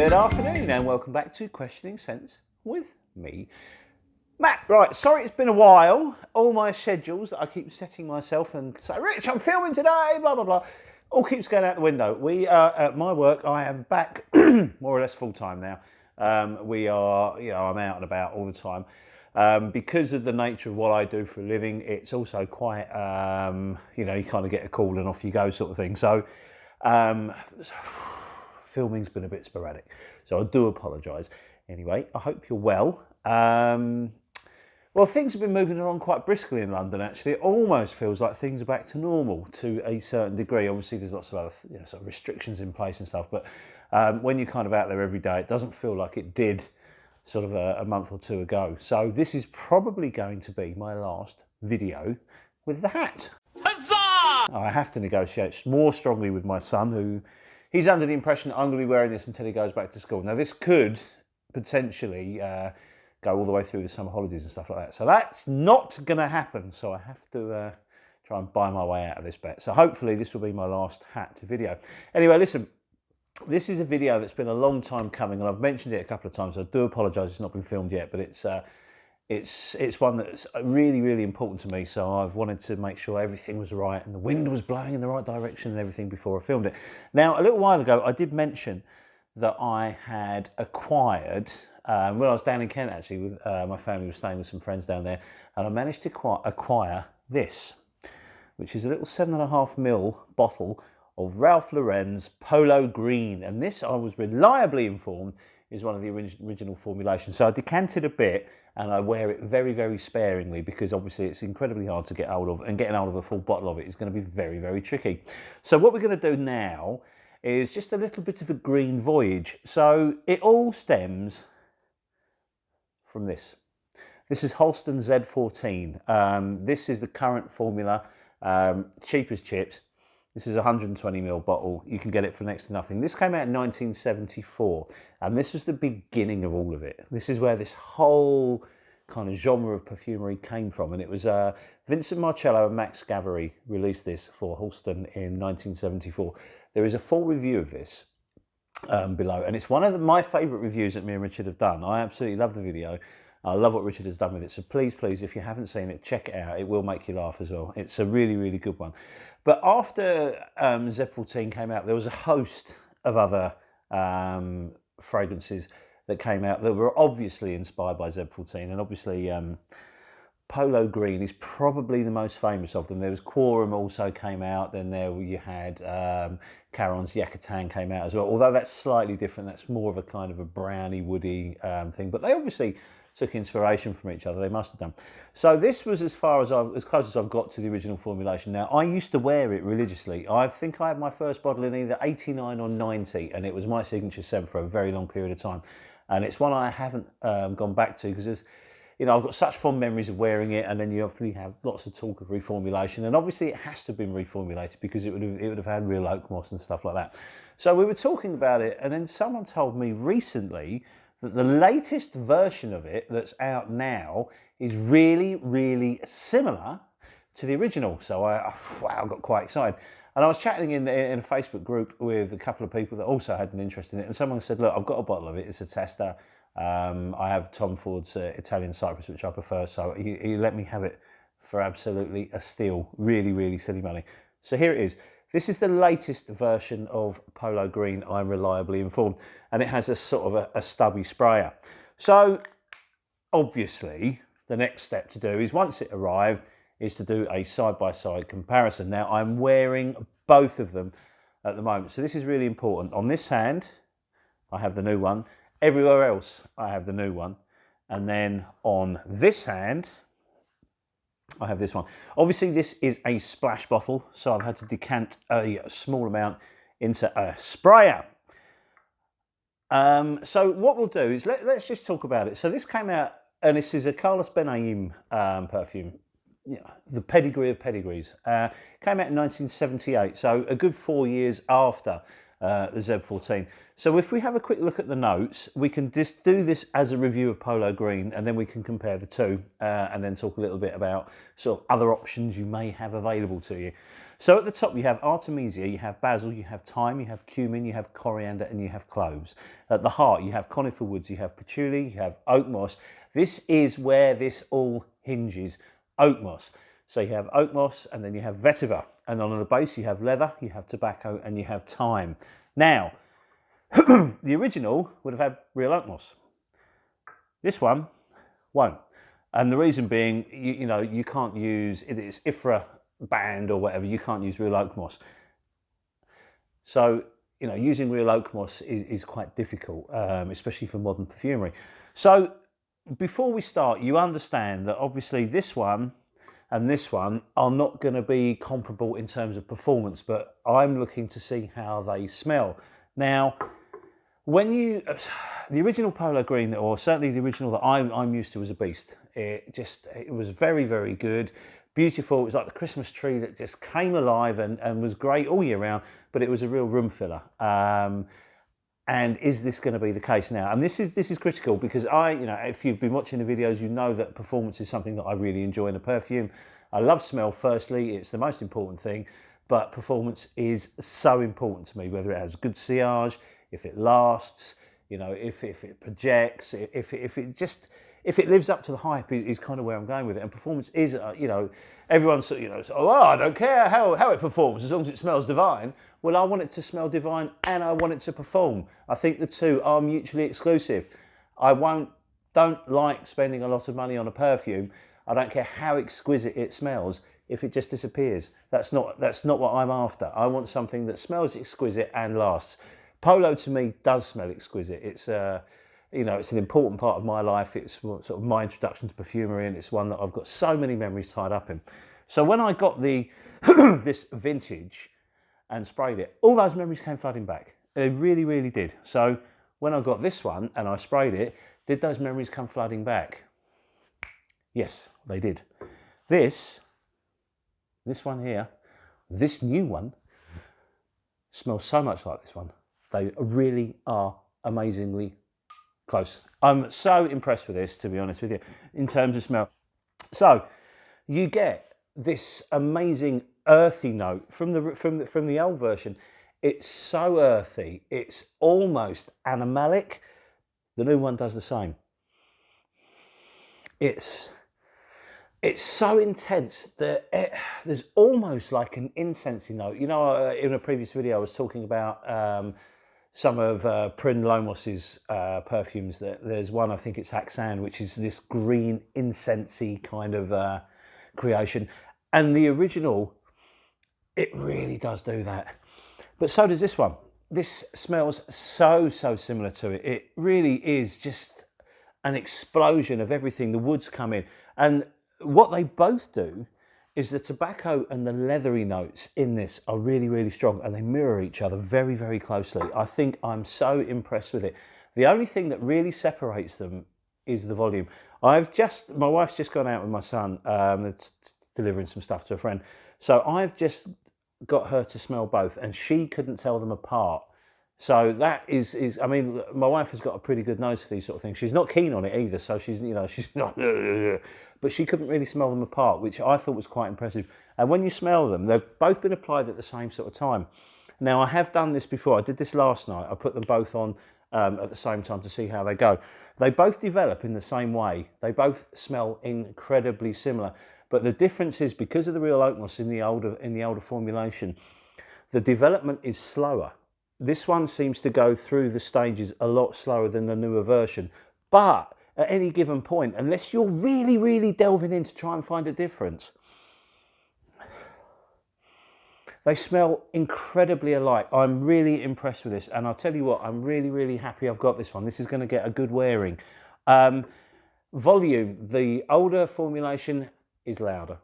Good afternoon and welcome back to Questioning Sense with me, Matt. Right, sorry it's been a while. All my schedules that I keep setting myself and say, Rich, I'm filming today, blah, blah, blah, all keeps going out the window. We are at my work. I am back more or less full time now. We are, I'm out and about all the time. Because of the nature of what I do for a living, it's also quite, you kind of get a call and off you go sort of thing. So, filming's been a bit sporadic, so I do apologise. Anyway, I hope you're well. Well, things have been moving along quite briskly in London, actually. It almost feels like things are back to normal to a certain degree. Obviously, there's lots of other sort of restrictions in place and stuff, but when you're kind of out there every day, it doesn't feel like it did sort of a month or two ago. So this is probably going to be my last video with the hat. Huzzah! I have to negotiate more strongly with my son, who he's under the impression that I'm going to be wearing this until he goes back to school. Now, this could potentially go all the way through the summer holidays and stuff like that. So that's not going to happen. So I have to try and buy my way out of this bet. So hopefully this will be my last hat video. Anyway, listen, this is a video that's been a long time coming, and I've mentioned it a couple of times. So I do apologise it's not been filmed yet, but it's one that's really, really important to me. So I've wanted to make sure everything was right and the wind was blowing in the right direction and everything before I filmed it. Now, a little while ago, I did mention that I had acquired, when I was down in Kent actually, with my family was staying with some friends down there, and I managed to acquire this, which is a little 7.5ml bottle of Ralph Lauren's Polo Green. And this, I was reliably informed, is one of the original formulations. So I decanted a bit, and I wear it very, very sparingly because obviously it's incredibly hard to get hold of, and getting hold of a full bottle of it is going to be very, very tricky. So what we're going to do now is just a little bit of a green voyage. So it all stems from this. This is Holston Z14. This is the current formula, cheap as chips. This is a 120ml bottle. You can get it for next to nothing. This came out in 1974, and this was the beginning of all of it. This is where this whole kind of genre of perfumery came from, and it was Vincent Marcello and Max Gavery released this for Holston in 1974. There is a full review of this below, and it's one of my favourite reviews that me and Richard have done. I absolutely love the video. I love what Richard has done with it. So please, please, if you haven't seen it, check it out. It will make you laugh as well. It's a really, really good one. But after Z14 came out, there was a host of other fragrances that came out that were obviously inspired by Z14. And obviously, Polo Green is probably the most famous of them. There was Quorum also came out. Then there you had Caron's Yucatan came out as well. Although that's slightly different. That's more of a kind of a browny, woody thing. But they obviously took inspiration from each other. They must have done. So this was as close as I've got to the original formulation. Now, I used to wear it religiously. I think I had my first bottle in either 89 or 90, and it was my signature scent for a very long period of time. And it's one I haven't gone back to because I've got such fond memories of wearing it, and then you obviously have lots of talk of reformulation, and obviously it has to have been reformulated because it would have had real oak moss and stuff like that. So we were talking about it, and then someone told me recently that the latest version of it that's out now is really, really similar to the original. So I got quite excited. And I was chatting in a Facebook group with a couple of people that also had an interest in it, and someone said, look, I've got a bottle of it, it's a tester. I have Tom Ford's Italian Cypress, which I prefer, so he let me have it for absolutely a steal. Really, really silly money. So here it is. This is the latest version of Polo Green, I'm reliably informed, and it has a sort of a stubby sprayer. So obviously the next step to do is, once it arrived, is to do a side-by-side comparison. Now I'm wearing both of them at the moment, so this is really important. On this hand, I have the new one. Everywhere else, I have the new one. And then on this hand, I have this one. Obviously, this is a splash bottle, so I've had to decant a small amount into a sprayer. So what we'll do is let's just talk about it. So this came out, and this is a Carlos Benaim perfume, the pedigree of pedigrees. Came out in 1978, so a good 4 years after the Z14. So if we have a quick look at the notes, we can just do this as a review of Polo Green, and then we can compare the two and then talk a little bit about sort of other options you may have available to you. So at the top you have artemisia, you have basil, you have thyme, you have cumin, you have coriander, and you have cloves. At the heart you have conifer woods, you have patchouli, you have oak moss. This is where this all hinges, oak moss. So you have oak moss, and then you have vetiver, and on the base you have leather, you have tobacco, and you have thyme. Now, the original would have had real oak moss. This one won't. And the reason being, you know, you can't use, it's IFRA banned or whatever, you can't use real oak moss. So, you know, using real oak moss is quite difficult, especially for modern perfumery. So before we start, you understand that obviously this one and this one are not going to be comparable in terms of performance, but I'm looking to see how they smell. Now, when you, the original Polo Green, or certainly the original that I'm used to, was a beast. It was very, very good, beautiful. It was like the Christmas tree that just came alive and was great all year round, but it was a real room filler. And is this going to be the case now? And this is critical, because you know, if you've been watching the videos, you know that performance is something that I really enjoy in a perfume. I love smell firstly, it's the most important thing, but performance is so important to me, whether it has good sillage, if it lasts, you know, if it projects, if it lives up to the hype is kind of where I'm going with it. And performance is, you know, everyone's, you know, oh, I don't care how it performs as long as it smells divine. Well, I want it to smell divine and I want it to perform. I think the two are mutually exclusive. I don't like spending a lot of money on a perfume. I don't care how exquisite it smells if it just disappears. That's not what I'm after. I want something that smells exquisite and lasts. Polo to me does smell exquisite. It's you know, it's an important part of my life. It's sort of my introduction to perfumery, and it's one that I've got so many memories tied up in. So when I got the this vintage and sprayed it, all those memories came flooding back. They really, really did. So when I got this one and I sprayed it, did those memories come flooding back? Yes, they did. This one here, this new one, smells so much like this one. They really are amazingly close. I'm so impressed with this, to be honest with you, in terms of smell. So you get this amazing earthy note from the old version. It's so earthy, it's almost animalic. The new one does the same. It's so intense that there's almost like an incensey note. You know, in a previous video I was talking about some of Prin Lomos's perfumes. There's one, I think it's Haxan, which is this green incensey kind of creation. And the original, it really does do that. But so does this one. This smells so similar to it. It really is just an explosion of everything. The woods come in. And what they both do is the tobacco and the leathery notes in this are really, really strong, and they mirror each other very, very closely. I think I'm so impressed with it. The only thing that really separates them is the volume. My wife's just gone out with my son, delivering some stuff to a friend. So I've just got her to smell both, and she couldn't tell them apart. So that is, I mean, my wife has got a pretty good nose for these sort of things. She's not keen on it either, so she's not, but she couldn't really smell them apart, which I thought was quite impressive. And when you smell them, they've both been applied at the same sort of time. Now, I have done this before. I did this last night. I put them both on at the same time to see how they go. They both develop in the same way. They both smell incredibly similar. But the difference is, because of the real oak moss in the older formulation, the development is slower. This one seems to go through the stages a lot slower than the newer version. But at any given point, unless you're really, really delving in to try and find a difference, they smell incredibly alike. I'm really impressed with this. And I'll tell you what, I'm really, really happy I've got this one. This is going to get a good wearing. Volume, the older formulation is louder.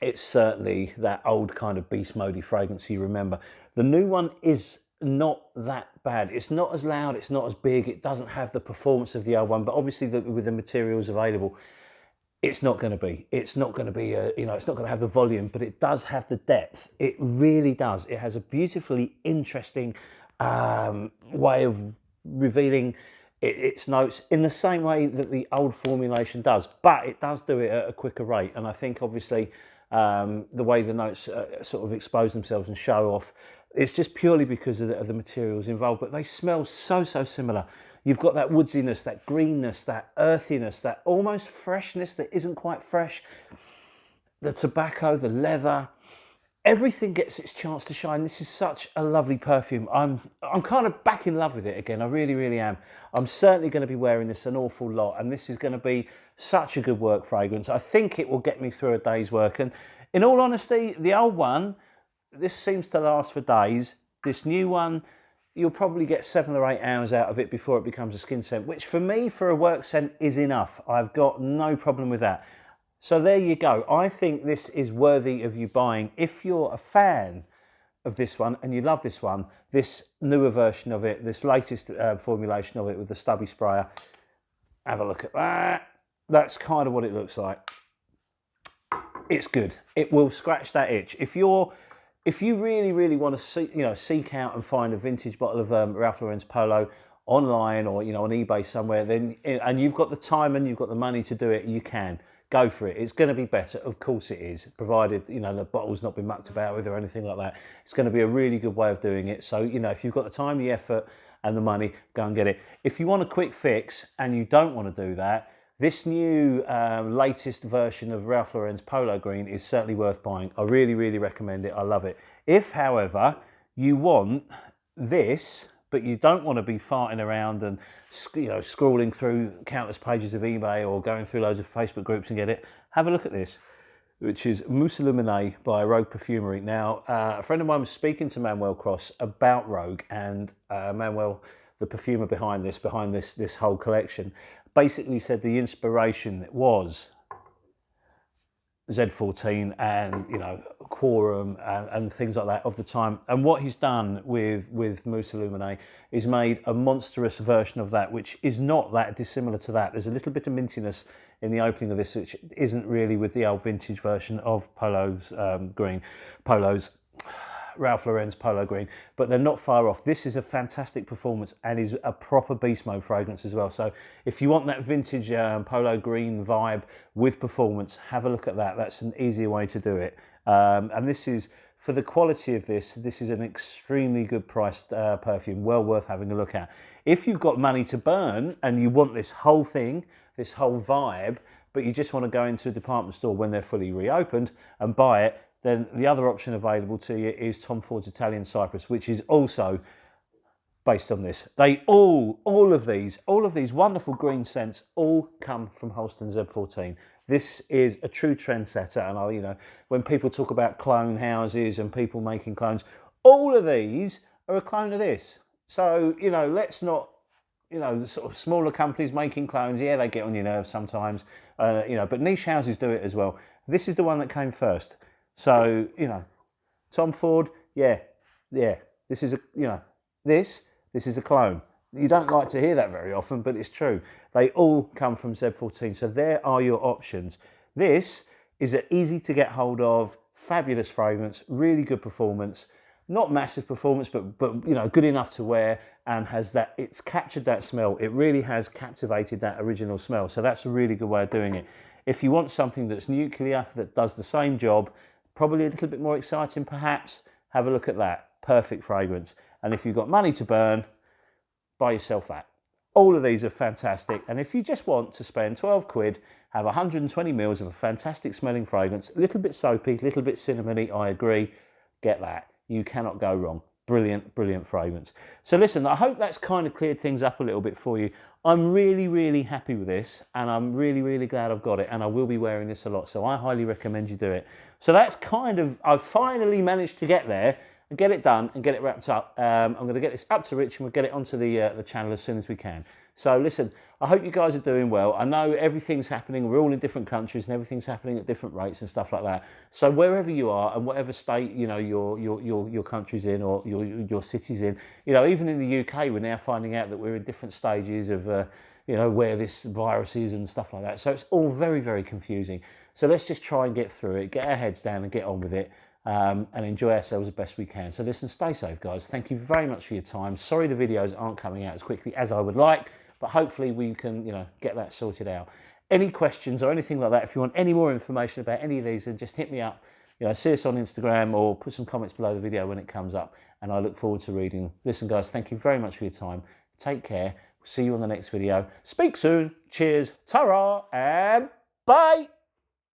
It's certainly that old kind of beast modey fragrance you remember. The new one is not that bad. It's not as loud, it's not as big, it doesn't have the performance of the old one, but obviously with the materials available, it's not going to be, you know, it's not going to have the volume, but it does have the depth. It really does. It has a beautifully interesting way of revealing its notes in the same way that the old formulation does, but it does do it at a quicker rate. And I think obviously the way the notes sort of expose themselves and show off. It's just purely because of the materials involved, but they smell so similar. You've got that woodsiness, that greenness, that earthiness, that almost freshness that isn't quite fresh. The tobacco, the leather, everything gets its chance to shine. This is such a lovely perfume. I'm kind of back in love with it again. I really am. I'm certainly going to be wearing this an awful lot, and this is going to be such a good work fragrance. I think it will get me through a day's work. And in all honesty, the old one, this seems to last for days. This new one, you'll probably get 7 or 8 hours out of it before it becomes a skin scent, which for me, for a work scent, is enough. I've got no problem with that. So there you go. I think this is worthy of you buying. If you're a fan of this one and you love this one, this newer version of it, this latest formulation of it with the stubby sprayer, have a look at that. That's kind of what it looks like. It's good. It will scratch that itch. If you really want to seek out and find a vintage bottle of Ralph Lauren's Polo online or on eBay somewhere, then and you've got the time and you've got the money to do it, you can go for it. It's going to be better, of course it is, provided the bottle's not been mucked about with or anything like that. It's going to be a really good way of doing it. So if you've got the time, the effort, and the money, go and get it. If you want a quick fix and you don't want to do that, this new latest version of Ralph Lauren's Polo Green is certainly worth buying. I really recommend it. I love it. If, however, you want this, but you don't want to be farting around and scrolling through countless pages of eBay or going through loads of Facebook groups and get it, have a look at this, which is Mousse Illuminée by Rogue Perfumery. Now, a friend of mine was speaking to Manuel Cross about Rogue, and Manuel, the perfumer behind this whole collection, basically said the inspiration was Z14 and Quorum and things like that of the time. And what he's done with Mousse Illuminée is made a monstrous version of that, which is not that dissimilar to that. There's a little bit of mintiness in the opening of this, which isn't really with the old vintage version of Polo's Ralph Lauren's Polo Green, but they're not far off. This is a fantastic performance and is a proper beast mode fragrance as well. So if you want that vintage Polo Green vibe with performance, have a look at that. That's an easier way to do it. And this is, for the quality of this is an extremely good priced perfume, well worth having a look at. If you've got money to burn and you want this whole thing, this whole vibe, but you just want to go into a department store when they're fully reopened and buy it, then the other option available to you is Tom Ford's Italian Cypress, which is also based on this. They all of these wonderful green scents all come from Holston Z14. This is a true trendsetter, and when people talk about clone houses and people making clones, all of these are a clone of this. So let's not, the sort of smaller companies making clones, yeah, they get on your nerves sometimes, but niche houses do it as well. This is the one that came first. So, Tom Ford, yeah, this is this is a clone. You don't like to hear that very often, but it's true. They all come from Z14, so there are your options. This is an easy to get hold of, fabulous fragrance, really good performance, not massive performance, but good enough to wear, and it's captured that smell. It really has captivated that original smell, so that's a really good way of doing it. If you want something that's nuclear, that does the same job, probably a little bit more exciting perhaps, have a look at that. Perfect fragrance. And if you've got money to burn, buy yourself that. All of these are fantastic. And if you just want to spend 12 quid, have 120 mils of a fantastic smelling fragrance, a little bit soapy, a little bit cinnamony, I agree, get that. You cannot go wrong. Brilliant fragrance. So listen, I hope that's kind of cleared things up a little bit for you. I'm really happy with this, and I'm really glad I've got it, and I will be wearing this a lot, so I highly recommend you do it. So that's I've finally managed to get there and get it done and get it wrapped up. I'm going to get this up to Rich and we'll get it onto the channel as soon as we can. So listen, I hope you guys are doing well. I know everything's happening. We're all in different countries and everything's happening at different rates and stuff like that. So wherever you are and whatever state your country's in or your city's in, even in the UK, we're now finding out that we're in different stages of where this virus is and stuff like that. So it's all very confusing. So let's just try and get through it, get our heads down and get on with it. And enjoy ourselves as best we can. So listen, stay safe guys. Thank you very much for your time. Sorry the videos aren't coming out as quickly as I would like, but hopefully we can get that sorted out. any questions or anything like that, if you want any more information about any of these, then just hit me up. You know, see us on Instagram or put some comments below the video when it comes up, and I look forward to reading them. Listen, guys, thank you very much for your time. Take care. See you on the next video. Speak soon. Cheers. Ta-ra and bye.